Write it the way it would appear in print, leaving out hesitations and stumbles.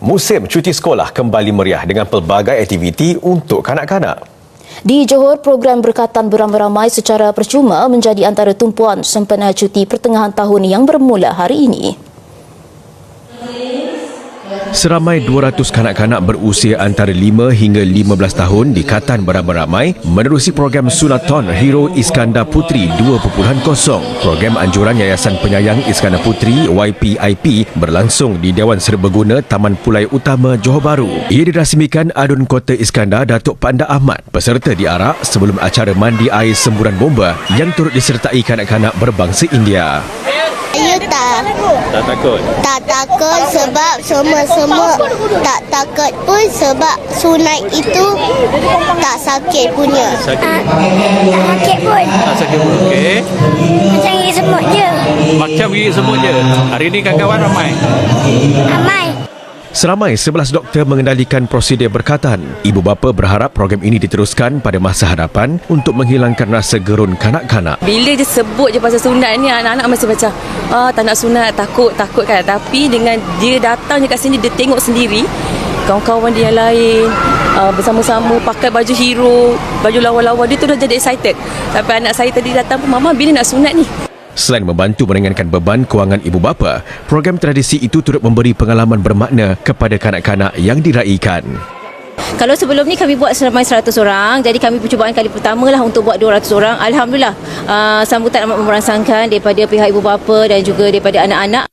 Musim cuti sekolah kembali meriah dengan pelbagai aktiviti untuk kanak-kanak. Di Johor, program berkatan beramai-ramai secara percuma menjadi antara tumpuan sempena cuti pertengahan tahun yang bermula hari ini. Seramai 200 kanak-kanak berusia antara 5 hingga 15 tahun di Katan beramai-ramai menerusi program Sunaton Hero Iskandar Puteri 2.0. Program anjuran Yayasan Penyayang Iskandar Puteri YPIP berlangsung di Dewan Serbaguna Taman Pulai Utama Johor Bahru. Ia dirasmikan Adun Kota Iskandar Datuk Panda Ahmad. Peserta diarak sebelum acara mandi air semburan bomba yang turut disertai kanak-kanak berbangsa India. Saya tak takut. Tak takut sebab semua tak takut pun sebab sunat itu tak sakit punya. Tak sakit pun. Tak sakit pun, okey. Macam gigit semut je. Macam gigit semut je. Hari ni kawan-kawan ramai? Ramai. Seramai 11 doktor mengendalikan prosedur berkatan. Ibu bapa berharap program ini diteruskan pada masa hadapan untuk menghilangkan rasa gerun kanak-kanak. Bila dia sebut je pasal sunat ni, anak-anak masih macam tak nak sunat, takut kan. Tapi dengan dia datang je kat sini, dia tengok sendiri kawan-kawan dia yang lain bersama-sama pakai baju hero, baju lawa-lawa, dia tu dah jadi excited. Sampai anak saya tadi datang pun, "Mama, bila nak sunat ni?" Selain membantu meringankan beban kewangan ibu bapa, program tradisi itu turut memberi pengalaman bermakna kepada kanak-kanak yang diraikan. Kalau sebelum ni kami buat seramai 100 orang, jadi kami percubaan kali pertama lah untuk buat 200 orang. Alhamdulillah, sambutan amat merangsangkan daripada pihak ibu bapa dan juga daripada anak-anak.